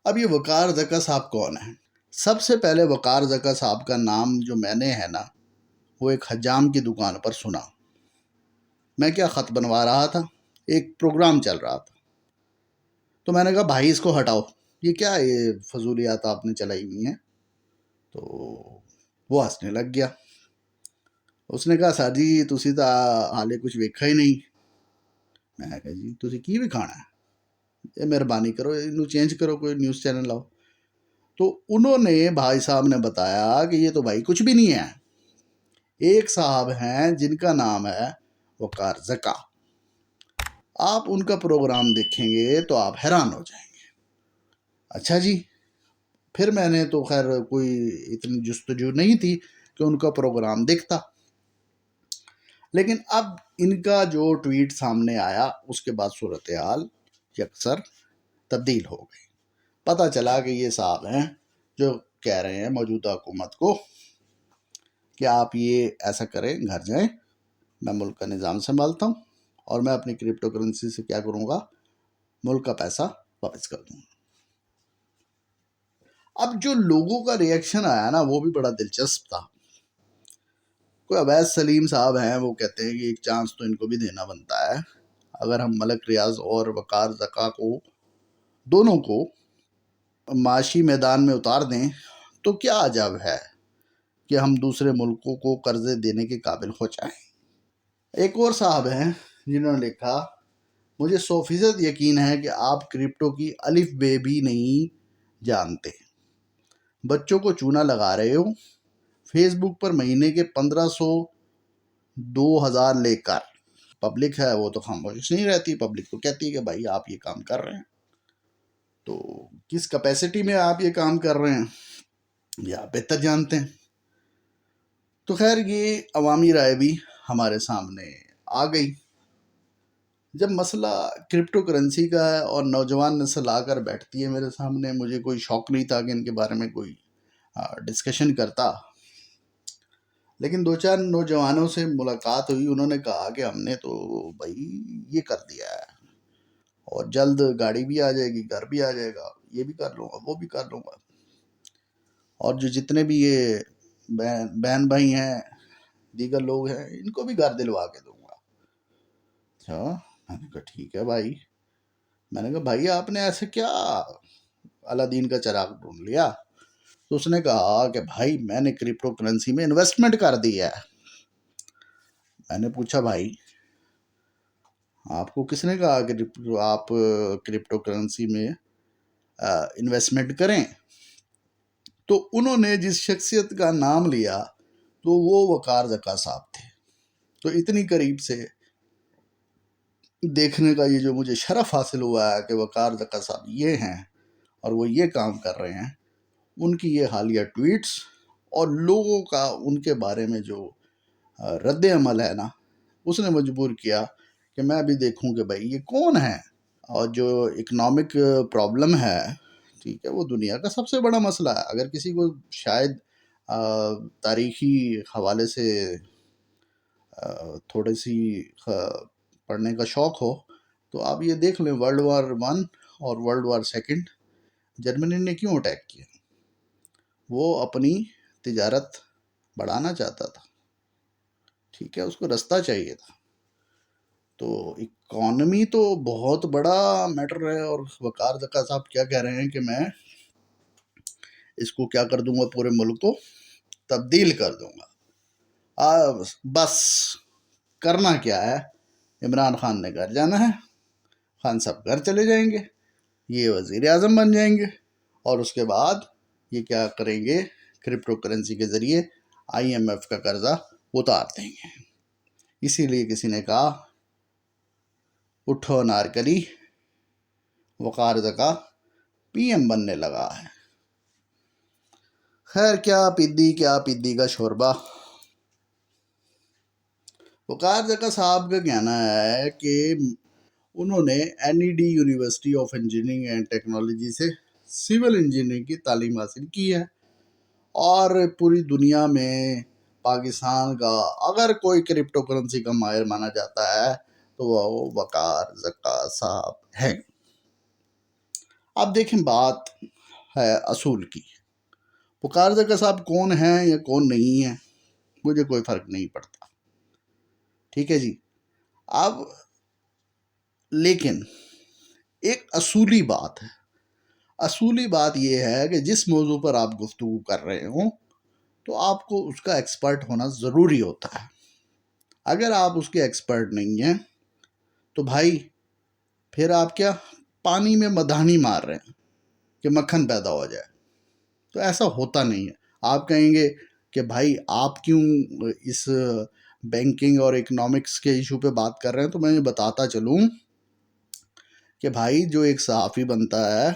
اب یہ وقار زکا صاحب کون ہیں؟ سب سے پہلے وقار زکا صاحب کا نام جو میں نے ہے نا، وہ ایک حجام کی دکان پر سنا۔ میں کیا خط بنوا رہا تھا، ایک پروگرام چل رہا تھا، تو میں نے کہا بھائی اس کو ہٹاؤ، یہ کیا یہ فضولیات آپ نے چلائی ہوئی ہیں؟ تو وہ ہنسنے لگ گیا۔ اس نے کہا سر جی تسی تو حالے کچھ ویکھا ہی نہیں۔ میں نے کہا جی تسی کی بھی کھانا ہے، یہ مہربانی کرو انہوں چینج کرو، کوئی نیوز چینل لاؤ۔ تو انہوں نے بھائی صاحب نے بتایا کہ یہ تو بھائی کچھ بھی نہیں ہے، ایک صاحب ہیں جن کا نام ہے وقار زکا۔ آپ ان کا پروگرام دیکھیں گے تو آپ حیران ہو جائیں گے۔ اچھا جی، پھر میں نے تو خیر کوئی اتنی جستجو نہیں تھی کہ ان کا پروگرام دیکھتا، لیکن اب ان کا جو ٹویٹ سامنے آیا اس کے بعد صورتحال یکسر تبدیل ہو گئی۔ پتہ چلا کہ یہ صاحب ہیں جو کہہ رہے ہیں موجودہ حکومت کو کہ آپ یہ ایسا کریں، گھر جائیں، میں ملک کا نظام سنبھالتا ہوں اور میں اپنی کرپٹو کرنسی سے کیا کروں گا، ملک کا پیسہ واپس کر دوں گا۔ اب جو لوگوں کا ریئیکشن آیا نا وہ بھی بڑا دلچسپ تھا۔ کوئی عویس سلیم صاحب ہیں، وہ کہتے ہیں کہ ایک چانس تو ان کو بھی دینا بنتا ہے، اگر ہم ملک ریاض اور وقار زکا کو دونوں کو معاشی میدان میں اتار دیں تو کیا عجب ہے کہ ہم دوسرے ملکوں کو قرضے دینے کے قابل ہو جائیں۔ ایک اور صاحب ہیں جنہوں نے لکھا مجھے 100% یقین ہے کہ آپ کرپٹو کی الف بے بھی نہیں جانتے، بچوں کو چونا لگا رہے ہو، فیس بک پر مہینے کے 1500 2000 لے کر۔ پبلک ہے وہ تو خاموش نہیں رہتی، پبلک تو کہتی ہے کہ بھائی آپ یہ کام کر رہے ہیں، تو کس کیپیسٹی میں آپ یہ کام کر رہے ہیں یہ آپ بہتر جانتے ہیں۔ تو خیر یہ عوامی رائے بھی ہمارے سامنے آ گئی۔ جب مسئلہ کرپٹو کرنسی کا ہے اور نوجوان نسل آ کر بیٹھتی ہے میرے سامنے، مجھے کوئی شوق نہیں تھا کہ ان کے بارے میں کوئی ڈسکشن کرتا، لیکن 2-4 نوجوانوں سے ملاقات ہوئی، انہوں نے کہا کہ ہم نے تو بھائی یہ کر دیا ہے اور جلد گاڑی بھی آ جائے گی، گھر بھی آ جائے گا، یہ بھی کر لوں گا، وہ بھی کر لوں گا، اور جو جتنے بھی یہ بہن بھائی ہیں، دیگر لوگ ہیں، ان کو بھی گھر دلوا کے دوں گا۔ اچھا، میں نے کہا ٹھیک ہے بھائی۔ میں نے کہا بھائی آپ نے ایسے کیا الادین کا چراغ ڈھونڈ لیا؟ تو اس نے کہا کہ بھائی میں نے کرپٹو کرنسی میں انویسٹمنٹ کر دی ہے۔ میں نے پوچھا بھائی آپ کو کس نے کہا کہ آپ کرپٹو کرنسی میں انویسٹمنٹ کریں؟ تو انہوں نے جس شخصیت کا نام لیا تو وہ وقار زکا صاحب تھے۔ تو اتنی قریب سے دیکھنے کا یہ جو مجھے شرف حاصل ہوا ہے کہ وقار زکا صاحب یہ ہیں اور وہ یہ کام کر رہے ہیں، ان کی یہ حالیہ ٹویٹس اور لوگوں کا ان کے بارے میں جو رد عمل ہے نا، اس نے مجبور کیا کہ میں بھی دیکھوں کہ بھائی یہ کون ہے۔ اور جو اکنامک پرابلم ہے، ٹھیک ہے، وہ دنیا کا سب سے بڑا مسئلہ ہے۔ اگر کسی کو شاید تاریخی حوالے سے تھوڑی سی پڑھنے کا شوق ہو تو آپ یہ دیکھ لیں ورلڈ وار 1 اور ورلڈ وار 2 جرمنی نے کیوں اٹیک کیا؟ وہ اپنی تجارت بڑھانا چاہتا تھا، ٹھیک ہے، اس کو رستہ چاہیے تھا۔ تو اکانومی تو بہت بڑا میٹر ہے، اور وقار زکا صاحب کیا کہہ رہے ہیں کہ میں اس کو کیا کر دوں گا، پورے ملک کو تبدیل کر دوں گا۔ بس کرنا کیا ہے، عمران خان نے گھر جانا ہے، خان صاحب گھر چلے جائیں گے، یہ وزیر اعظم بن جائیں گے، اور اس کے بعد یہ کیا کریں گے، کرپٹو کرنسی کے ذریعے IMF کا قرضہ اتار دیں گے۔ اسی لیے کسی نے کہا اٹھو نارکلی، وقار زکا PM بننے لگا ہے۔ خیر کیا پیدی کا شوربہ۔ وقار زکا صاحب کا کہنا ہے کہ انہوں نے NED university of engineering and technology سے سول انجینئرنگ کی تعلیم حاصل کی ہے، اور پوری دنیا میں پاکستان کا اگر کوئی کرپٹو کرنسی کا ماہر مانا جاتا ہے تو وہ وقار زکا صاحب ہیں۔ اب دیکھیں بات ہے اصول کی. وقار زکا صاحب کون ہیں یا کون نہیں ہیں مجھے کوئی فرق نہیں پڑتا، ٹھیک ہے جی. اب لیکن ایک اصولی بات ہے. اصولی بات یہ ہے کہ جس موضوع پر آپ گفتگو کر رہے ہوں تو آپ کو اس کا ایکسپرٹ ہونا ضروری ہوتا ہے. اگر آپ اس کے ایکسپرٹ نہیں ہیں تو بھائی پھر آپ کیا پانی میں مدھانی مار رہے ہیں کہ مکھن پیدا ہو جائے. تو ایسا ہوتا نہیں ہے. آپ کہیں گے کہ بھائی آپ کیوں اس بینکنگ اور اکنامکس کے ایشو پہ بات کر رہے ہیں، تو میں یہ بتاتا چلوں کہ بھائی جو ایک صحافی بنتا ہے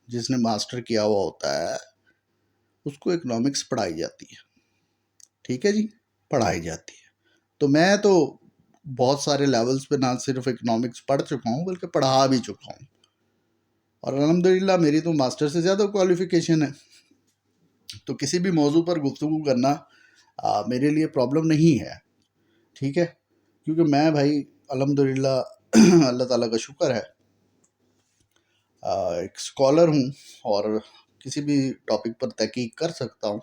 جس نے ماسٹر کیا ہوا ہوتا ہے اس کو اکنامکس پڑھائی جاتی ہے، ٹھیک ہے جی، پڑھائی جاتی ہے. تو میں تو بہت سارے لیولز پہ نہ صرف اکنامکس پڑھ چکا ہوں بلکہ پڑھا بھی چکا ہوں، اور الحمدللہ میری تو ماسٹر سے زیادہ کوالیفیکیشن ہے. تو کسی بھی موضوع پر گفتگو کرنا میرے لیے پرابلم نہیں ہے، ٹھیک ہے. کیونکہ میں بھائی الحمدللہ اللہ تعالیٰ کا شکر ہے ایک اسکالر ہوں اور کسی بھی ٹاپک پر تحقیق کر سکتا ہوں.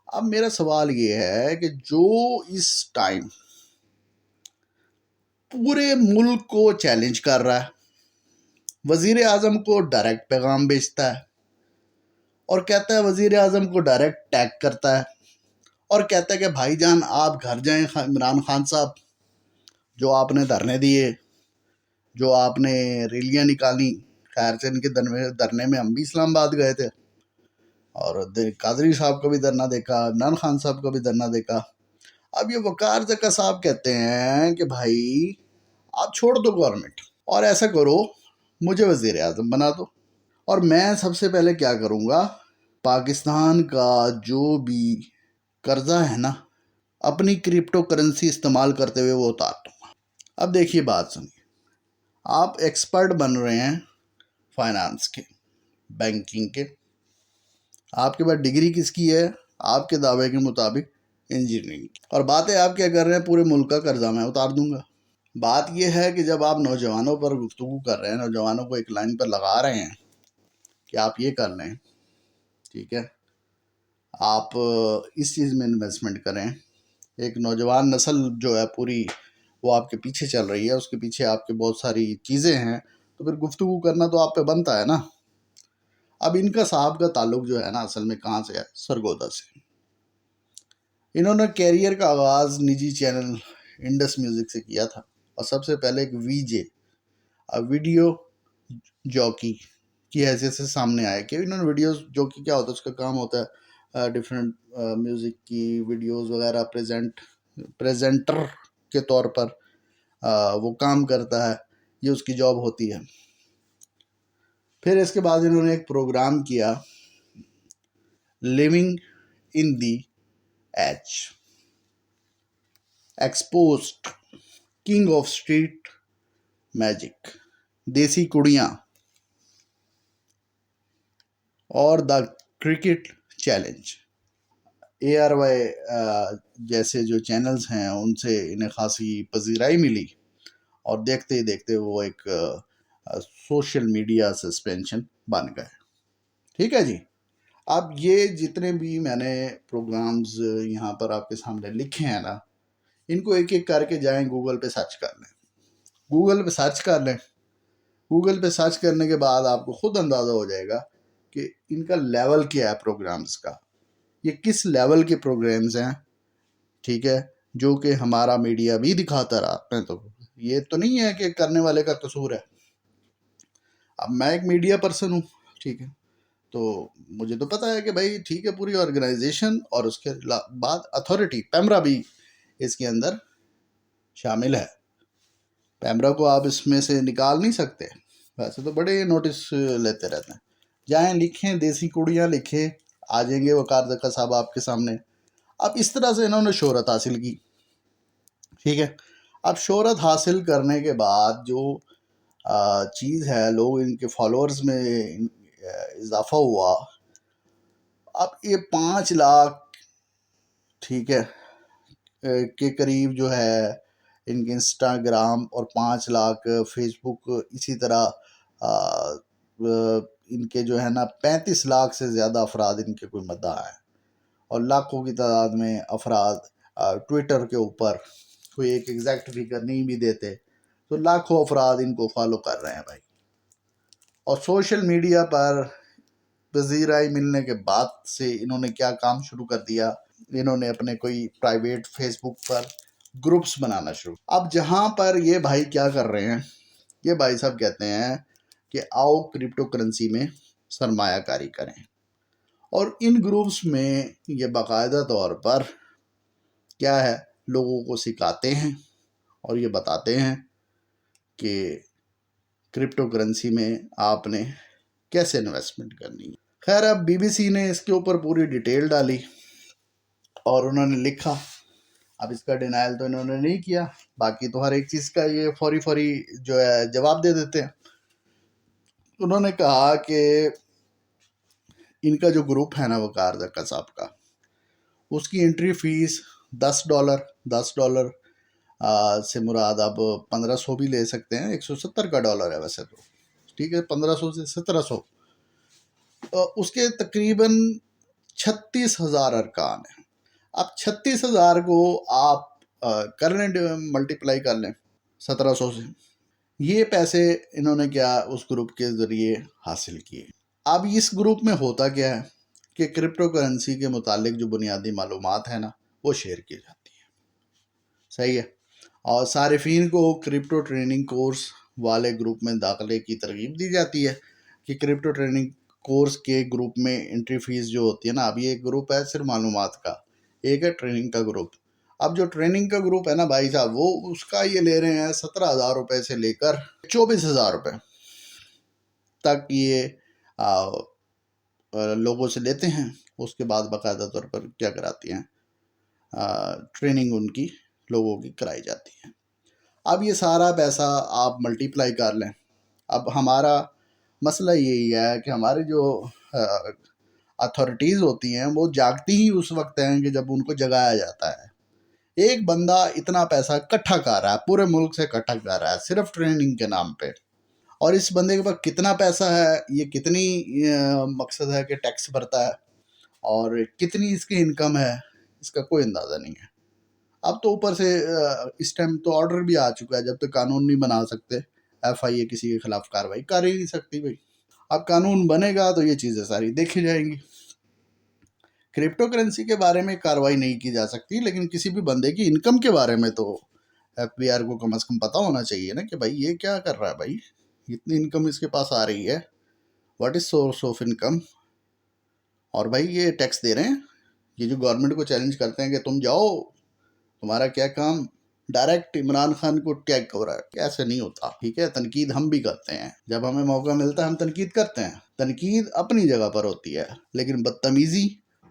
اب میرا سوال یہ ہے کہ جو اس ٹائم پورے ملک کو چیلنج کر رہا ہے، وزیر اعظم کو ڈائریکٹ پیغام بھیجتا ہے اور کہتا ہے، وزیر اعظم کو ڈائریکٹ ٹیگ کرتا ہے اور کہتا ہے کہ بھائی جان آپ گھر جائیں عمران خان صاحب، جو آپ نے دھرنے دیے، جو آپ نے ریلیاں نکالی. خیر سے ان کے دھرنے میں ہم بھی اسلام آباد گئے تھے اور قادری صاحب کو بھی دھرنا دیکھا، عمران خان صاحب کو بھی دھرنا دیکھا. اب یہ وقار زکا صاحب کہتے ہیں کہ بھائی آپ چھوڑ دو گورنمنٹ اور ایسا کرو مجھے وزیر اعظم بنا دو، اور میں سب سے پہلے کیا کروں گا، پاکستان کا جو بھی قرضہ ہے نا اپنی کرپٹو کرنسی استعمال کرتے ہوئے وہ اتار دوں گا. اب دیکھیے بات سنیے، آپ ایکسپرٹ بن رہے ہیں فائنانس کے، بینکنگ کے، آپ کے پاس ڈگری کس کی ہے؟ آپ کے دعوے کے مطابق انجینئرنگ کی، اور باتیں آپ کیا کر رہے ہیں، پورے ملک کا قرضہ میں اتار دوں گا. بات یہ ہے کہ جب آپ نوجوانوں پر گفتگو کر رہے ہیں، نوجوانوں کو ایک لائن پر لگا رہے ہیں کہ آپ یہ کر لیں، ٹھیک ہے، آپ اس چیز میں انویسٹمنٹ کریں، ایک نوجوان نسل جو ہے پوری وہ آپ کے پیچھے چل رہی ہے، اس کے پیچھے آپ کے بہت ساری چیزیں ہیں، تو پھر گفتگو کرنا تو آپ پہ بنتا ہے نا. اب ان کا صاحب کا تعلق جو ہے نا اصل میں کہاں سے ہے؟ سرگودا سے. انہوں نے کیریئر کا آغاز نجی چینل انڈس میوزک سے کیا تھا، اور سب سے پہلے ایک وی جے ویڈیو جوکی کی حیثیت سے سامنے آئے کہ انہوں نے ویڈیوز جوکی کیا ہوتا ہے، اس کا کام ہوتا ہے ڈیفرنٹ میوزک کی ویڈیوز وغیرہ پریزنٹر کے طور پر وہ کام کرتا ہے، یہ اس کی جاب ہوتی ہے. پھر اس کے بعد انہوں نے ایک پروگرام کیا living in the edge, exposed, king of street magic, Desi Kudiyan, اور دا کرکٹ چیلنج. ARY جیسے جو چینلز ہیں ان سے انہیں خاصی پذیرائی ملی اور دیکھتے ہی دیکھتے وہ ایک سوشل میڈیا سسپینشن بن گئے. ٹھیک ہے جی. اب یہ جتنے بھی میں نے پروگرامز یہاں پر آپ کے سامنے لکھے ہیں نا، ان کو ایک ایک کر کے جائیں گوگل پہ سرچ کر لیں، گوگل پہ سرچ کر لیں. گوگل پہ سرچ کرنے کے بعد آپ کو خود اندازہ ہو جائے گا کہ ان کا لیول کیا ہے پروگرامز کا، یہ کس لیول کے پروگرامز ہیں، ٹھیک ہے، جو کہ ہمارا میڈیا بھی دکھاتا رہا. میں تو یہ تو نہیں ہے کہ کرنے والے کا قصور ہے. اب میں ایک میڈیا پرسن ہوں، ٹھیک ہے، تو مجھے تو پتا ہے کہ بھائی ٹھیک ہے پوری آرگنائزیشن اور اس کے بعد اتھارٹی پیمرا بھی اس کے اندر شامل ہے. پیمرا کو آپ اس میں سے نکال نہیں سکتے، ویسے تو بڑے نوٹس لیتے رہتے ہیں. جائیں لکھیں دیسی کڑیاں لکھیں، آ جائیں گے وقار زکا صاحب آپ کے سامنے. اب اس طرح سے انہوں نے شہرت حاصل کی، ٹھیک ہے. اب شہرت حاصل کرنے کے بعد جو چیز ہے، لوگ ان کے فالوورز میں اضافہ ہوا. اب یہ 5 لاکھ ٹھیک ہے کے قریب جو ہے ان کے انسٹاگرام، اور 5 لاکھ فیس بک، اسی طرح ان کے جو ہے نا 35 لاکھ سے زیادہ افراد ان کے کوئی مداح ہیں، اور لاکھوں کی تعداد میں افراد ٹویٹر کے اوپر کوئی ایک ایگزیکٹ فگر نہیں بھی دیتے تو لاکھوں افراد ان کو فالو کر رہے ہیں بھائی. اور سوشل میڈیا پر پذیرائی ملنے کے بعد سے انہوں نے کیا کام شروع کر دیا، انہوں نے اپنے کوئی پرائیویٹ فیس بک پر گروپس بنانا شروع. اب جہاں پر یہ بھائی کیا کر رہے ہیں، یہ بھائی صاحب کہتے ہیں کہ آؤ کرپٹو کرنسی میں سرمایہ کاری کریں، اور ان گروپس میں یہ باقاعدہ طور پر کیا ہے لوگوں کو سکھاتے ہیں اور یہ بتاتے ہیں کہ کرپٹو کرنسی میں آپ نے کیسے انویسٹمنٹ کرنی ہے. خیر اب بی بی سی نے اس کے اوپر پوری ڈیٹیل ڈالی اور انہوں نے لکھا. اب اس کا ڈینائل تو انہوں نے نہیں کیا، باقی تو ہر ایک چیز کا یہ فوری جو ہے جواب دے دیتے ہیں. انہوں نے کہا کہ ان کا جو گروپ ہے نا وقار زکا صاحب کا، اس کی انٹری فیس $10 سے مراد اب 1500 بھی لے سکتے ہیں، 170 کا ڈالر ہے ویسے تو، ٹھیک ہے، 1500 سے 1700. اس کے تقریباً 36,000 ارکان ہیں. اب 36,000 کو آپ کر لیں ملٹیپلائی کر لیں 1700 سے. یہ پیسے انہوں نے کیا اس گروپ کے ذریعے حاصل کیے. اب اس گروپ میں ہوتا کیا ہے کہ کرپٹو کرنسی کے متعلق جو بنیادی معلومات ہیں نا وہ شیئر کی جاتی ہیں، صحیح ہے، اور صارفین کو کرپٹو ٹریننگ کورس والے گروپ میں داخلے کی ترغیب دی جاتی ہے کہ کرپٹو ٹریننگ کورس کے گروپ میں انٹری فیس جو ہوتی ہے نا، اب یہ ایک گروپ ہے صرف معلومات کا، ایک ہے ٹریننگ کا گروپ. اب جو ٹریننگ کا گروپ ہے نا بھائی صاحب، وہ اس کا یہ لے رہے ہیں 17,000 روپے سے لے کر 24,000 روپے تک یہ لوگوں سے لیتے ہیں. اس کے بعد باقاعدہ طور پر کیا کراتی ہیں، ٹریننگ ان کی لوگوں کی کرائی جاتی ہے. اب یہ سارا پیسہ آپ ملٹیپلائی کر لیں. اب ہمارا مسئلہ یہی ہے کہ ہمارے جو اتھارٹیز ہوتی ہیں وہ جاگتی ہی اس وقت ہیں کہ جب ان کو جگایا جاتا ہے. ایک بندہ اتنا پیسہ اکٹھا کر رہا ہے، پورے ملک سے اکٹھا کر رہا ہے صرف ٹریننگ کے نام پہ، اور اس بندے کے پاس کتنا پیسہ ہے، یہ کتنی مقصد ہے کہ ٹیکس بھرتا ہے، اور کتنی اس کی انکم ہے، اس کا کوئی اندازہ نہیں ہے. اب تو اوپر سے اس ٹائم تو آرڈر بھی آ چکا ہے، جب تک قانون نہیں بنا سکتے ایف آئی اے کسی کے خلاف کارروائی کر ہی نہیں سکتی بھائی. اب قانون بنے گا تو یہ چیزیں ساری دیکھی جائیں گی. کرپٹو کرنسی کے بارے میں کارروائی نہیں کی جا سکتی، لیکن کسی بھی بندے کی انکم کے بارے میں تو ایف بی آر کو کم از کم پتہ ہونا چاہیے نا کہ بھائی یہ کیا کر رہا ہے، بھائی اتنی انکم اس کے پاس آ رہی ہے، what is source of income. اور بھائی یہ ٹیکس دے رہے ہیں، یہ جو گورنمنٹ کو چیلنج کرتے ہیں کہ تم جاؤ، تمہارا کیا کام، ڈائریکٹ عمران خان کو ٹیگ ہو رہا ہے. ایسے نہیں ہوتا، ٹھیک ہے. تنقید ہم بھی کرتے ہیں، جب ہمیں موقع ملتا ہے ہم تنقید کرتے ہیں. تنقید اپنی جگہ پر ہوتی ہے، لیکن بدتمیزی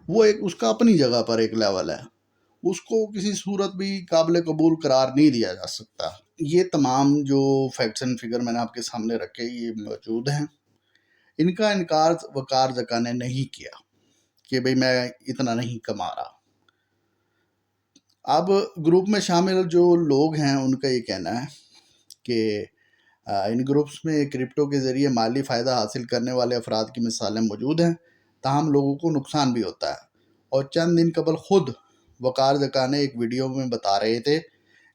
وہ ایک اس کا اپنی جگہ پر ایک لیول ہے، اس کو کسی صورت بھی قابل قبول قرار نہیں دیا جا سکتا. یہ تمام جو فیکٹس اینڈ فگر میں نے آپ کے سامنے رکھے یہ موجود ہیں. ان کا انکار وقار زکا نے نہیں کیا کہ بھئی میں اتنا نہیں کما رہا. اب گروپ میں شامل جو لوگ ہیں ان کا یہ کہنا ہے کہ ان گروپس میں کرپٹو کے ذریعے مالی فائدہ حاصل کرنے والے افراد کی مثالیں موجود ہیں، تاہم لوگوں کو نقصان بھی ہوتا ہے. اور چند دن قبل خود وقار زکا نے ایک ویڈیو میں بتا رہے تھے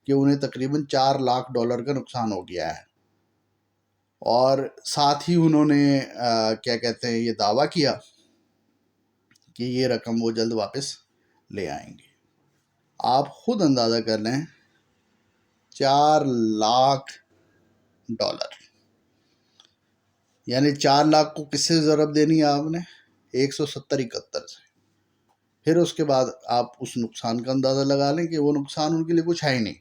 کہ انہیں تقریباً $4 لاکھ کا نقصان ہو گیا ہے. اور ساتھ ہی انہوں نے کیا کہتے ہیں یہ دعویٰ کیا کہ یہ رقم وہ جلد واپس لے آئیں گے. آپ خود اندازہ کر لیں، $4 لاکھ، یعنی 4 لاکھ کو کس سے ضرب دینی ہے آپ نے، 170-71 سے. پھر اس کے بعد آپ اس نقصان کا اندازہ لگا لیں کہ وہ نقصان ان کے لیے کچھ ہے ہی نہیں.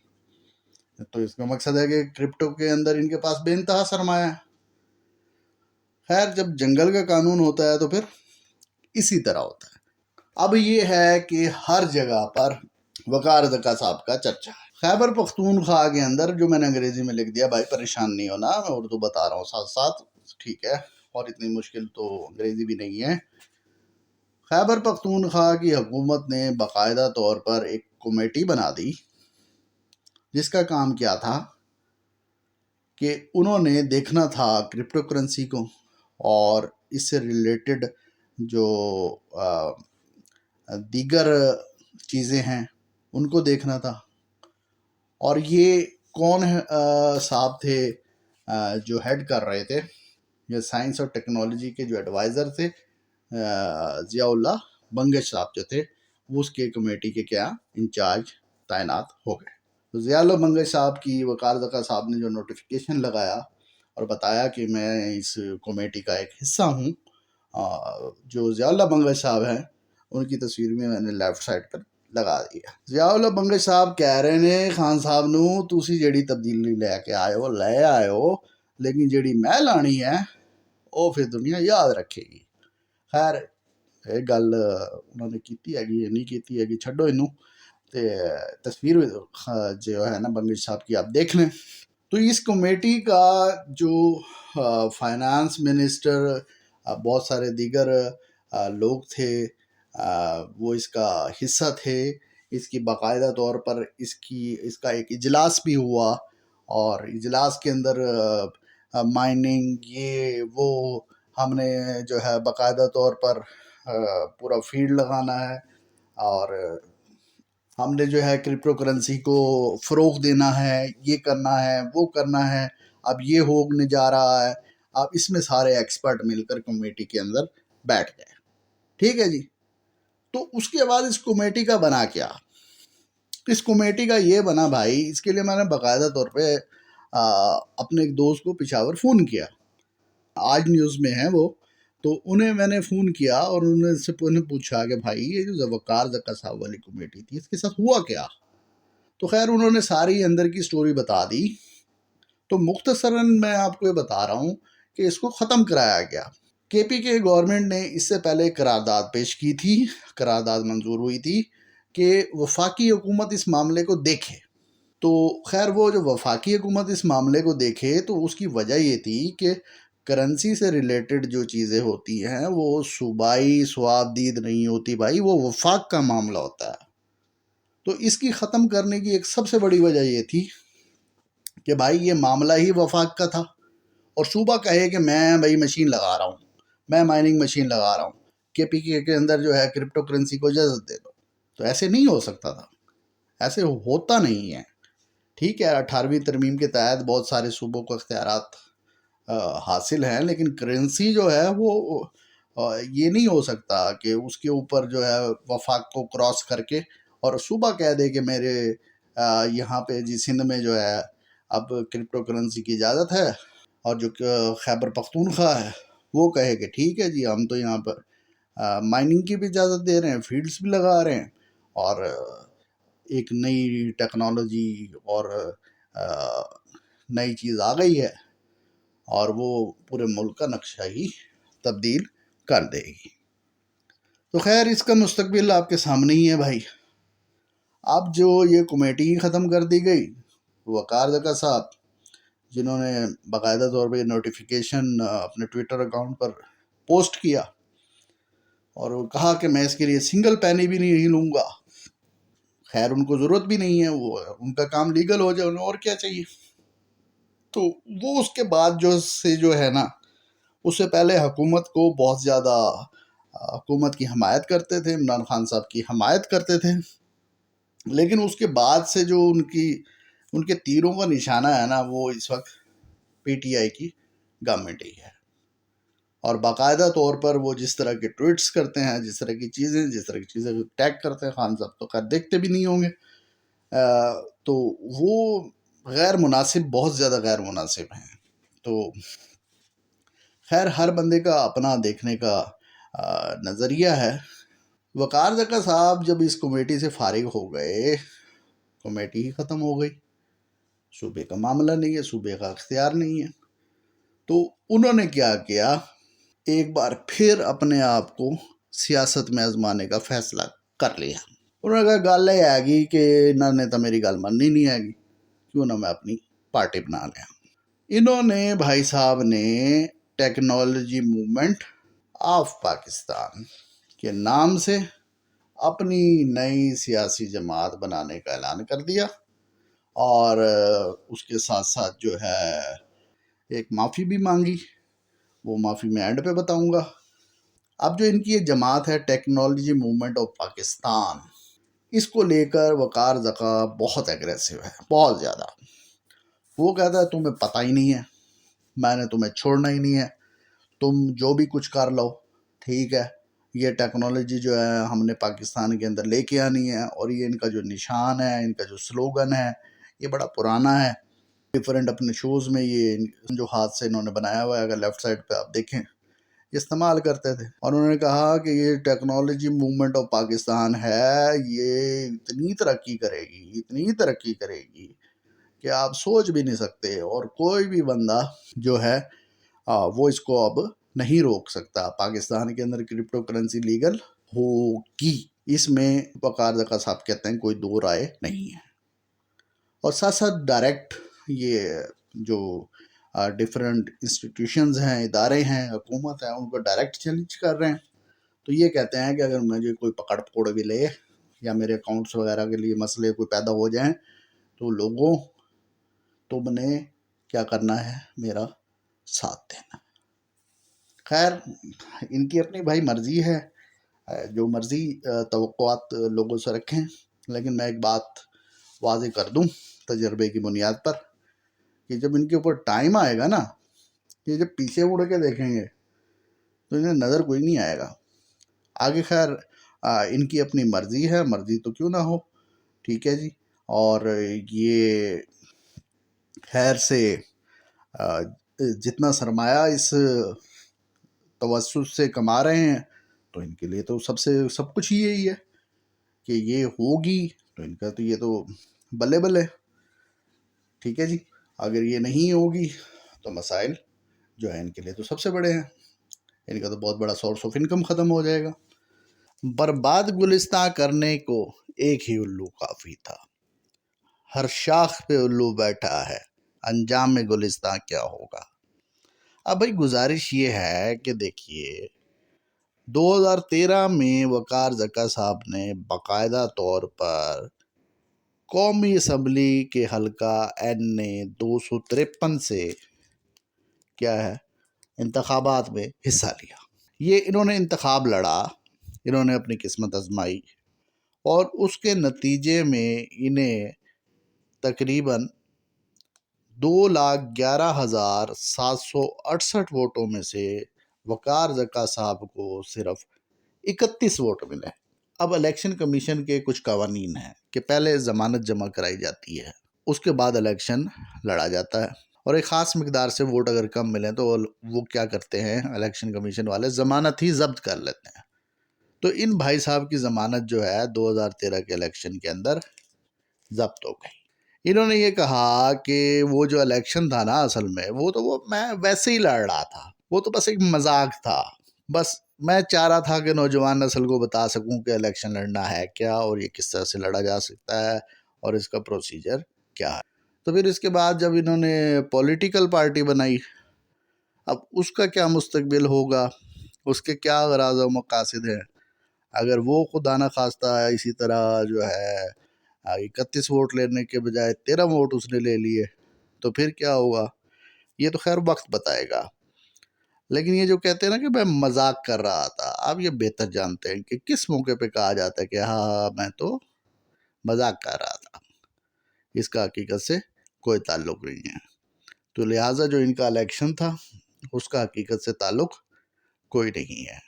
تو اس کا مقصد ہے کہ کرپٹو کے اندر ان کے پاس بے انتہا سرمایہ ہے. خیر جب جنگل کا قانون ہوتا ہے تو پھر اسی طرح ہوتا ہے. اب یہ ہے کہ ہر جگہ پر وقار زکا صاحب کا چرچا ہے. خیبر پختونخوا کے اندر، جو میں نے انگریزی میں لکھ دیا، بھائی پریشان نہیں ہونا، میں اردو بتا رہا ہوں ساتھ ساتھ، ٹھیک ہے، اور اتنی مشکل تو انگریزی بھی نہیں ہے. خیبر پختونخوا کی حکومت نے باقاعدہ طور پر ایک کمیٹی بنا دی جس کا کام کیا تھا کہ انہوں نے دیکھنا تھا کرپٹو کرنسی کو اور اس سے ریلیٹڈ جو دیگر چیزیں ہیں ان کو دیکھنا تھا. اور یہ کون صاحب تھے جو ہیڈ کر رہے تھے؟ یہ سائنس اور ٹیکنالوجی کے جو ایڈوائزر تھے ضیاء اللہ بنگش صاحب جو تھے، وہ اس کے کمیٹی کے کیا انچارج تعینات ہو گئے. تو ضیاء اللہ بنگش صاحب کی وقار زکا صاحب نے جو نوٹیفیکیشن لگایا اور بتایا کہ میں اس کمیٹی کا ایک حصہ ہوں، جو ضیاء اللہ بنگش صاحب ہیں ان کی تصویر میں نے لیفٹ سائڈ پر لگا دیا. ضیاء اللہ بنگش صاحب کہہ رہے نے خان صاحب نو تسی جیڑی تبدیلی لے کے آئے ہو لے آئے ہو، لیکن جیڑی میں لانی ہے وہ پھر دنیا یاد رکھے گی. خیر یہ گل انہوں نے کیتی ہے گی نہیں کیتی ہے گی، چھڈو انہوں. تے تصویر جو ہے نا بنگش صاحب کی آپ دیکھ لیں. تو اس کمیٹی کا جو فائنانس منسٹر بہت سارے دیگر لوگ تھے وہ اس کا حصہ تھے. اس کی باقاعدہ طور پر اس کا ایک اجلاس بھی ہوا، اور اجلاس کے اندر مائننگ یہ وہ ہم نے جو ہے باقاعدہ طور پر پورا فیلڈ لگانا ہے، اور ہم نے جو ہے کرپٹو کرنسی کو فروغ دینا ہے، یہ کرنا ہے وہ کرنا ہے، اب یہ ہونے جا رہا ہے. اب اس میں سارے ایکسپرٹ مل کر کمیٹی کے اندر بیٹھ گئے. ٹھیک ہے جی. تو اس کے بعد اس کمیٹی کا بنا کیا؟ اس کمیٹی کا یہ بنا بھائی، اس کے لیے میں نے باقاعدہ طور پہ اپنے ایک دوست کو پشاور فون کیا، آج نیوز میں ہے وہ. تو انہیں میں نے فون کیا اور انہوں نے پوچھا کہ بھائی یہ جو وقار زکا صاحب والی کمیٹی تھی اس کے ساتھ ہوا کیا؟ تو خیر انہوں نے ساری اندر کی سٹوری بتا دی. تو مختصراً میں آپ کو یہ بتا رہا ہوں کہ اس کو ختم کرایا گیا. کے پی کے گورنمنٹ نے اس سے پہلے قرارداد پیش کی تھی، قرارداد منظور ہوئی تھی کہ وفاقی حکومت اس معاملے کو دیکھے. تو خیر وہ جو وفاقی حکومت اس معاملے کو دیکھے تو اس کی وجہ یہ تھی کہ کرنسی سے ریلیٹڈ جو چیزیں ہوتی ہیں وہ صوبائی صوابدید نہیں ہوتی بھائی، وہ وفاق کا معاملہ ہوتا ہے. تو اس کی ختم کرنے کی ایک سب سے بڑی وجہ یہ تھی کہ بھائی یہ معاملہ ہی وفاق کا تھا، اور صوبہ کہے کہ میں بھائی مشین لگا رہا ہوں، میں مائننگ مشین لگا رہا ہوں، کے پی کے اندر جو ہے کرپٹو کرنسی کو اجازت دے دو. تو ایسے نہیں ہو سکتا تھا، ایسے ہوتا نہیں ہے. ٹھیک ہے 18ویں ترمیم کے تحت بہت سارے صوبوں کو اختیارات حاصل ہیں، لیکن کرنسی جو ہے وہ یہ نہیں ہو سکتا کہ اس کے اوپر جو ہے وفاق کو کراس کر کے اور صوبہ کہہ دے کہ میرے یہاں پہ جی سندھ میں جو ہے اب کرپٹو کرنسی کی اجازت ہے، اور جو خیبر پختونخوا ہے وہ کہے کہ ٹھیک ہے جی ہم تو یہاں پر مائننگ کی بھی اجازت دے رہے ہیں، فیلڈز بھی لگا رہے ہیں، اور ایک نئی ٹیکنالوجی اور نئی چیز آ گئی ہے اور وہ پورے ملک کا نقشہ ہی تبدیل کر دے گی. تو خیر اس کا مستقبل آپ کے سامنے ہی ہے بھائی. اب جو یہ کمیٹی ختم کر دی گئی، وقار زکا صاحب جنہوں نے باقاعدہ طور پہ نوٹیفیکیشن اپنے ٹویٹر اکاؤنٹ پر پوسٹ کیا اور کہا کہ میں اس کے لیے سنگل پینی بھی نہیں لوں گا. خیر ان کو ضرورت بھی نہیں ہے، وہ ان کا کام لیگل ہو جائے، انہیں اور کیا چاہیے. تو وہ اس کے بعد جو ہے نا، اس سے پہلے حکومت کو بہت زیادہ حکومت کی حمایت کرتے تھے، عمران خان صاحب کی حمایت کرتے تھے، لیکن اس کے بعد سے جو ان کے تیروں کا نشانہ ہے نا وہ اس وقت پی ٹی آئی کی گورنمنٹ ہی ہے. اور باقاعدہ طور پر وہ جس طرح کے ٹویٹس کرتے ہیں، جس طرح کی چیزیں ٹیگ کرتے ہیں، خان صاحب تو خیر دیکھتے بھی نہیں ہوں گے، تو وہ غیر مناسب، بہت زیادہ غیر مناسب ہیں. تو خیر ہر بندے کا اپنا دیکھنے کا نظریہ ہے. وقار زکا صاحب جب اس کمیٹی سے فارغ ہو گئے، کمیٹی ہی ختم ہو گئی، صوبے کا معاملہ نہیں ہے، صوبے کا اختیار نہیں ہے. تو انہوں نے کیا کیا، ایک بار پھر اپنے آپ کو سیاست میں آزمانے کا فیصلہ کر لیا. انہوں نے کہا گل یہ ہے گی کہ انہوں نے تو میری گل مننی نہیں ہے گی، کیوں نہ میں اپنی پارٹی بنا لیا. انہوں نے بھائی صاحب نے ٹیکنالوجی موومنٹ آف پاکستان کے نام سے اپنی نئی سیاسی جماعت بنانے کا اعلان کر دیا، اور اس کے ساتھ ساتھ جو ہے ایک معافی بھی مانگی. وہ معافی میں اینڈ پہ بتاؤں گا۔ اب جو ان کی یہ جماعت ہے ٹیکنالوجی موومنٹ آف پاکستان، اس کو لے کر وقار زکا بہت ایگریسو ہے، بہت زیادہ۔ وہ کہتا ہے تمہیں پتہ ہی نہیں ہے، میں نے تمہیں چھوڑنا ہی نہیں ہے، تم جو بھی کچھ کر لو، ٹھیک ہے۔ یہ ٹیکنالوجی جو ہے ہم نے پاکستان کے اندر لے کے آنی ہے، اور یہ ان کا جو نشان ہے، ان کا جو سلوگن ہے، یہ بڑا پرانا ہے۔ ڈیفرنٹ اپنے شوز میں یہ جو ہاتھ سے انہوں نے بنایا ہوا ہے، اگر لیفٹ سائڈ پہ آپ دیکھیں، استعمال کرتے تھے۔ اور انہوں نے کہا کہ یہ ٹیکنالوجی موومنٹ آف پاکستان ہے، یہ اتنی ترقی کرے گی، اتنی ترقی کرے گی کہ آپ سوچ بھی نہیں سکتے، اور کوئی بھی بندہ جو ہے وہ اس کو اب نہیں روک سکتا۔ پاکستان کے اندر کرپٹو کرنسی لیگل ہوگی، اس میں وقار زکا صاحب کہتے ہیں کوئی دو رائے نہیں ہے۔ اور ساتھ ساتھ ڈائریکٹ یہ جو ڈیفرنٹ انسٹیٹیوشنز ہیں، ادارے ہیں، حکومت ہے، ان کو ڈائریکٹ چیلنج کر رہے ہیں۔ تو یہ کہتے ہیں کہ اگر مجھے کوئی پکڑ پکڑ بھی لے یا میرے اکاؤنٹس وغیرہ کے لیے مسئلے کوئی پیدا ہو جائیں، تو لوگوں تم نے کیا کرنا ہے، میرا ساتھ دینا۔ خیر، ان کی اپنی بھائی مرضی ہے، جو مرضی توقعات لوگوں سے رکھیں، لیکن میں ایک بات واضح کر دوں تجربے کی بنیاد پر، کہ جب ان کے اوپر ٹائم آئے گا نا، یہ جب پیچھے اڑ کے دیکھیں گے تو انہیں نظر کوئی نہیں آئے گا آگے۔ خیر، ان کی اپنی مرضی ہے، مرضی تو کیوں نہ ہو، ٹھیک ہے جی۔ اور یہ خیر سے جتنا سرمایہ اس توسط سے کما رہے ہیں، تو ان کے لیے تو سب کچھ ہی یہی ہے کہ یہ ہوگی، تو ان کا تو یہ تو بلے بلے، ٹھیک ہے جی۔ اگر یہ نہیں ہوگی تو مسائل جو ہے ان کے لیے تو سب سے بڑے ہیں، ان کا تو بہت بڑا سورس آف انکم ختم ہو جائے گا۔ برباد گلستان کرنے کو ایک ہی الو کافی تھا، ہر شاخ پہ الو بیٹھا ہے، انجام میں گلستان کیا ہوگا۔ اب بھائی گزارش یہ ہے کہ دیکھیے 2013 میں وقار زکا صاحب نے باقاعدہ طور پر قومی اسمبلی کے حلقہ NA 253 سے کیا ہے انتخابات میں حصہ لیا۔ یہ انہوں نے انتخاب لڑا، انہوں نے اپنی قسمت آزمائی، اور اس کے نتیجے میں انہیں تقریباً 2,11,768 ووٹوں میں سے وقار زکا صاحب کو صرف 31 ووٹ ملے۔ اب الیکشن کمیشن کے کچھ قوانین ہیں کہ پہلے ضمانت جمع کرائی جاتی ہے، اس کے بعد الیکشن لڑا جاتا ہے، اور ایک خاص مقدار سے ووٹ اگر کم ملیں تو وہ کیا کرتے ہیں الیکشن کمیشن والے، ضمانت ہی ضبط کر لیتے ہیں۔ تو ان بھائی صاحب کی ضمانت جو ہے 2013 کے الیکشن کے اندر ضبط ہو گئی۔ انہوں نے یہ کہا کہ وہ جو الیکشن تھا نا، اصل میں وہ میں ویسے ہی لڑ رہا تھا، وہ تو بس ایک مذاق تھا، بس میں چاہ رہا تھا کہ نوجوان نسل کو بتا سکوں کہ الیکشن لڑنا ہے کیا، اور یہ کس طرح سے لڑا جا سکتا ہے، اور اس کا پروسیجر کیا ہے۔ تو پھر اس کے بعد جب انہوں نے پولیٹیکل پارٹی بنائی، اب اس کا کیا مستقبل ہوگا، اس کے کیا غراض و مقاصد ہیں۔ اگر وہ خدا نہ خواستہ اسی طرح جو ہے 31 ووٹ لینے کے بجائے 13 ووٹ اس نے لے لیے تو پھر کیا ہوگا، یہ تو خیر وقت بتائے گا۔ لیکن یہ جو کہتے ہیں نا کہ میں مذاق کر رہا تھا، آپ یہ بہتر جانتے ہیں کہ کس موقع پہ کہا جاتا ہے کہ ہاں میں تو مذاق کر رہا تھا، اس کا حقیقت سے کوئی تعلق نہیں ہے۔ تو لہٰذا جو ان کا الیکشن تھا اس کا حقیقت سے تعلق کوئی نہیں ہے۔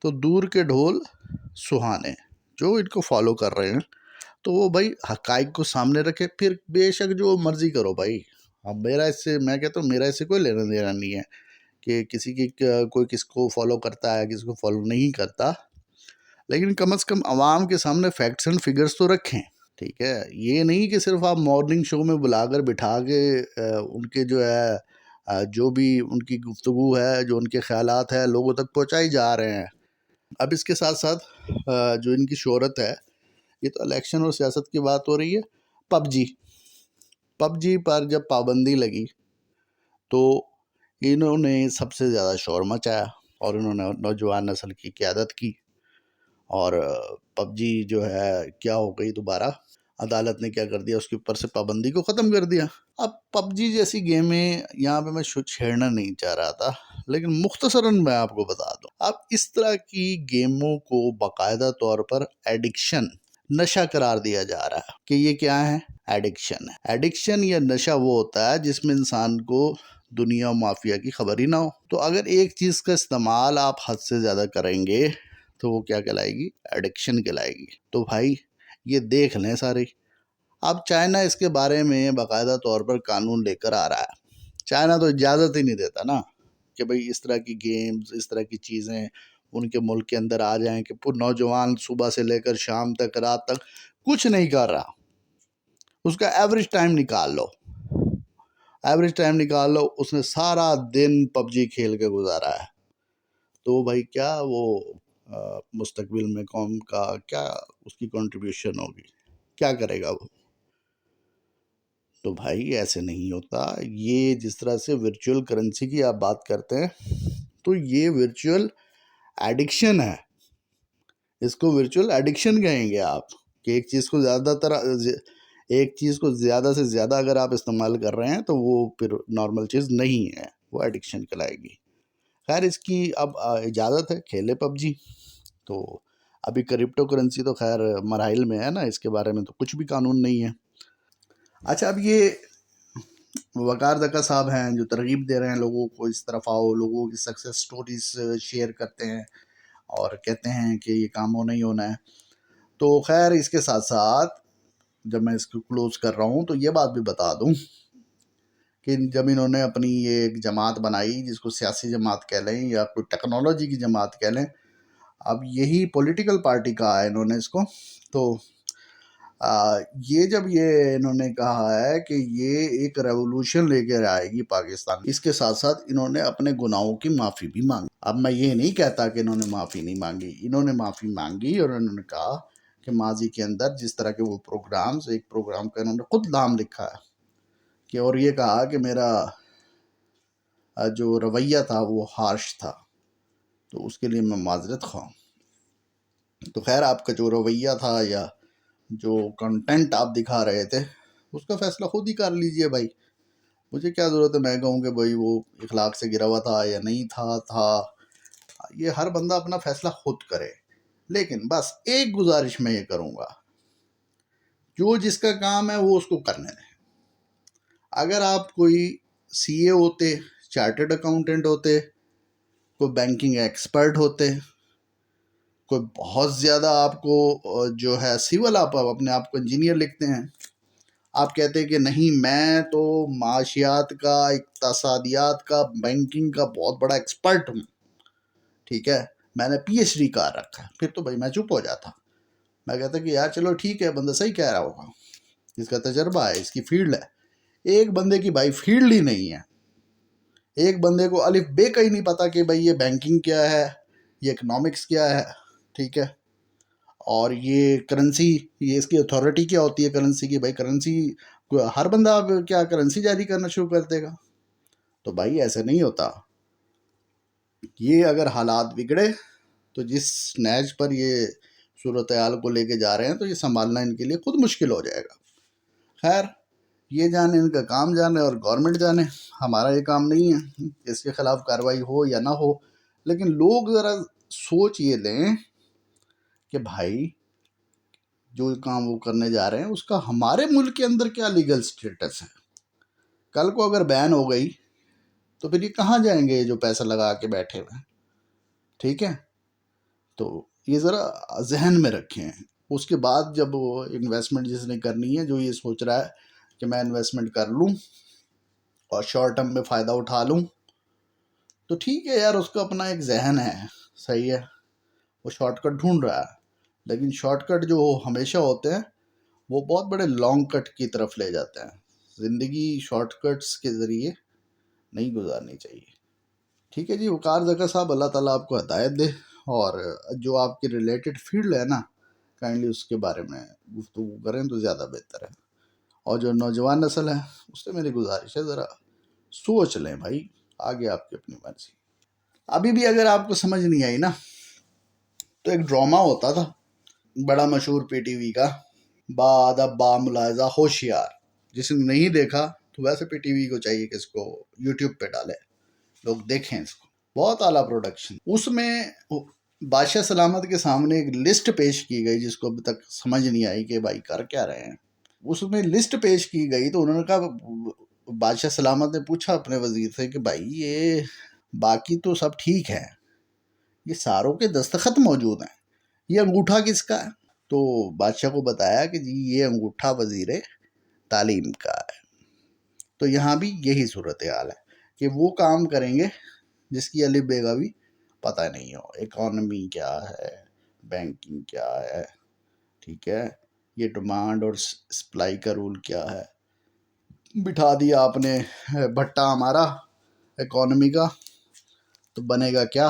تو دور کے ڈھول سہانے، جو ان کو فالو کر رہے ہیں تو وہ بھائی حقائق کو سامنے رکھے، پھر بے شک جو مرضی کرو بھائی۔ اب میں کہتا ہوں میرا اس سے کوئی لینا دینا نہیں ہے کہ کوئی کس کو فالو کرتا ہے، کس کو فالو نہیں کرتا، لیکن کم از کم عوام کے سامنے فیکٹس اینڈ فگرز تو رکھیں، ٹھیک ہے۔ یہ نہیں کہ صرف آپ مارننگ شو میں بلا کر بٹھا کے ان کے جو ہے جو بھی ان کی گفتگو ہے، جو ان کے خیالات ہیں لوگوں تک پہنچائی جا رہے ہیں۔ اب اس کے ساتھ ساتھ جو ان کی شہرت ہے، یہ تو الیکشن اور سیاست کی بات ہو رہی ہے، پب جی پر جب پابندی لگی تو انہوں نے سب سے زیادہ شور مچایا، اور انہوں نے نوجوان نسل کی قیادت کی، اور پب جی جو ہے کیا ہو گئی، دوبارہ عدالت نے کیا کر دیا، اس کے اوپر سے پابندی کو ختم کر دیا۔ اب پب جی جیسی گیمیں یہاں پہ میں چھیڑنا نہیں چاہ رہا تھا، لیکن مختصراً میں آپ کو بتا دوں، اب اس طرح کی گیموں کو باقاعدہ طور پر ایڈکشن، نشہ قرار دیا جا رہا ہے کہ یہ کیا ہے، ایڈکشن ہے۔ ایڈکشن یا نشہ وہ ہوتا ہے جس میں انسان کو دنیا و مافیا کی خبر ہی نہ ہو۔ تو اگر ایک چیز کا استعمال آپ حد سے زیادہ کریں گے تو وہ کیا کہلائے گی، ایڈکشن کہلائے گی۔ تو بھائی یہ دیکھ لیں سارے۔ اب چائنا اس کے بارے میں باقاعدہ طور پر قانون لے کر آ رہا ہے۔ چائنا تو اجازت ہی نہیں دیتا نا کہ بھئی اس طرح کی گیمز، اس طرح کی چیزیں ان کے ملک کے اندر آ جائیں کہ نوجوان صبح سے لے کر شام تک، رات تک کچھ نہیں کر رہا۔ اس کا ایوریج ٹائم نکال لو، ایوریج ٹائم نکال لو، اس نے سارا دن پب جی کھیل کے گزارا ہے۔ تو بھائی کیا وہ مستقبل میں قوم کا کیا اس کی کنٹریبیوشن ہوگی، کیا کرے گا وہ؟ تو بھائی ایسے نہیں ہوتا۔ یہ جس طرح سے ورچوئل کرنسی کی آپ بات کرتے ہیں تو یہ ورچوئل ایڈکشن ہے، اس کو ورچوئل ایڈکشن کہیں گے آپ، کہ ایک چیز کو زیادہ سے زیادہ اگر آپ استعمال کر رہے ہیں تو وہ پھر نارمل چیز نہیں ہے، وہ ایڈکشن کہلائے گی۔ خیر اس کی اب اجازت ہے، کھیلے پب جی۔ تو ابھی کرپٹو کرنسی تو خیر مراحل میں ہے نا، اس کے بارے میں تو کچھ بھی قانون نہیں ہے۔ اچھا، اب یہ وقار دکا صاحب ہیں جو ترغیب دے رہے ہیں لوگوں کو اس طرف آؤ، لوگوں کی سکسیس سٹوریز شیئر کرتے ہیں اور کہتے ہیں کہ یہ کام ہونا ہی ہونا ہے۔ تو خیر اس کے ساتھ ساتھ جب میں اس کو کلوز کر رہا ہوں تو یہ بات بھی بتا دوں کہ جب انہوں نے اپنی یہ ایک جماعت بنائی جس کو سیاسی جماعت کہہ لیں یا کوئی ٹیکنالوجی کی جماعت کہہ لیں، اب یہی پولیٹیکل پارٹی کہا ہے انہوں نے اس کو، تو یہ جب یہ انہوں نے کہا ہے کہ یہ ایک ریولوشن لے کے آئے گی پاکستان، اس کے ساتھ ساتھ انہوں نے اپنے گناہوں کی معافی بھی مانگی۔ اب میں یہ نہیں کہتا کہ انہوں نے معافی نہیں مانگی، انہوں نے معافی مانگی اور انہوں نے کہا کہ ماضی کے اندر جس طرح کے وہ پروگرامز، ایک پروگرام کا انہوں نے خود نام لکھا ہے کہ، اور یہ کہا کہ میرا جو رویہ تھا وہ ہارش تھا، تو اس کے لیے میں معذرت خواہ ہوں۔ تو خیر آپ کا جو رویہ تھا یا جو کنٹینٹ آپ دکھا رہے تھے اس کا فیصلہ خود ہی کر لیجئے بھائی، مجھے کیا ضرورت ہے میں کہوں کہ بھائی وہ اخلاق سے گرا ہوا تھا یا نہیں تھا۔ یہ ہر بندہ اپنا فیصلہ خود کرے، لیکن بس ایک گزارش میں یہ کروں گا، جو جس کا کام ہے وہ اس کو کرنے دیں۔ اگر آپ کوئی سی اے ہوتے، چارٹرڈ اکاؤنٹنٹ ہوتے، کوئی بینکنگ ایکسپرٹ ہوتے، کوئی بہت زیادہ آپ کو جو ہے سول، آپ اپنے آپ کو انجینئر لکھتے ہیں، آپ کہتے ہیں کہ نہیں میں تو معاشیات کا، اقتصادیات کا، بینکنگ کا بہت بڑا ایکسپرٹ ہوں، ٹھیک ہے، میں نے پی ایچ ڈی کر رکھا ہے، پھر تو بھائی میں چپ ہو جاتا، میں کہتا کہ یار چلو ٹھیک ہے، بندہ صحیح کہہ رہا ہوگا، اس کا تجربہ ہے، اس کی فیلڈ ہے۔ ایک بندے کی بھائی فیلڈ ہی نہیں ہے، ایک بندے کو الف بے کا ہی نہیں پتا کہ بھائی یہ بینکنگ کیا ہے، یہ اکنامکس کیا ہے، ٹھیک ہے، اور یہ کرنسی، یہ اس کی اتھارٹی کیا ہوتی ہے کرنسی کی، بھائی کرنسی ہر بندہ کیا کرنسی جاری کرنا شروع کر دے گا؟ تو بھائی ایسے نہیں ہوتا۔ یہ اگر حالات بگڑے تو جس نیج پر یہ صورتحال کو لے کے جا رہے ہیں تو یہ سنبھالنا ان کے لیے خود مشکل ہو جائے گا۔ خیر یہ جانے، ان کا کام جانے اور گورنمنٹ جانے، ہمارا یہ کام نہیں ہے اس کے خلاف کارروائی ہو یا نہ ہو، لیکن لوگ ذرا سوچ یہ لیں کہ بھائی جو کام وہ کرنے جا رہے ہیں اس کا ہمارے ملک کے اندر کیا لیگل سٹیٹس ہے۔ کل کو اگر بین ہو گئی تو پھر یہ کہاں جائیں گے جو پیسہ لگا کے بیٹھے ہوئے ہیں، ٹھیک ہے؟ تو یہ ذرا ذہن میں رکھیں۔ اس کے بعد جب وہ انویسٹمنٹ جس نے کرنی ہے، جو یہ سوچ رہا ہے کہ میں انویسٹمنٹ کر لوں اور شارٹ ٹرم میں فائدہ اٹھا لوں، تو ٹھیک ہے یار، اس کا اپنا ایک ذہن ہے، صحیح ہے، وہ شارٹ کٹ ڈھونڈ رہا ہے، لیکن شارٹ کٹ جو ہمیشہ ہوتے ہیں وہ بہت بڑے لانگ کٹ کی طرف لے جاتے ہیں۔ زندگی شارٹ کٹس کے ذریعے نہیں گزارنی چاہیے۔ ٹھیک ہے جی، وقار زکا صاحب، اللہ تعالیٰ آپ کو ہدایت دے، اور جو آپ کی ریلیٹڈ فیلڈ ہے نا، کائنڈلی اس کے بارے میں گفتگو کریں تو زیادہ بہتر ہے۔ اور جو نوجوان نسل ہے اس سے میری گزارش ہے ذرا سوچ لیں بھائی، آگے آپ کی اپنی مرضی۔ ابھی بھی اگر آپ کو سمجھ نہیں آئی نا، تو ایک ڈرامہ ہوتا تھا بڑا مشہور پی ٹی وی کا، با ادب با ملاحظہ ہوشیار، جس نے نہیں دیکھا تو ویسے پہ ٹی وی کو چاہیے کہ اس کو یوٹیوب پہ ڈالے، لوگ دیکھیں اس کو، بہت اعلیٰ پروڈکشن۔ اس میں بادشاہ سلامت کے سامنے ایک لسٹ پیش کی گئی جس کو اب تک سمجھ نہیں آئی کہ بھائی کر کیا رہے ہیں۔ اس میں لسٹ پیش کی گئی تو انہوں نے کہا، بادشاہ سلامت نے پوچھا اپنے وزیر سے کہ بھائی یہ باقی تو سب ٹھیک ہے، یہ ساروں کے دستخط موجود ہیں، یہ انگوٹھا کس کا ہے؟ تو بادشاہ کو بتایا کہ جی یہ انگوٹھا وزیر تعلیم کا ہے۔ تو یہاں بھی یہی صورتحال ہے کہ وہ کام کریں گے جس کی الف بے کا بھی پتہ نہیں ہو، اکانومی کیا ہے، بینکنگ کیا ہے، ٹھیک ہے، یہ ڈیمانڈ اور سپلائی کا رول کیا ہے، بٹھا دیا آپ نے بھٹا ہمارا اکانومی کا، تو بنے گا کیا؟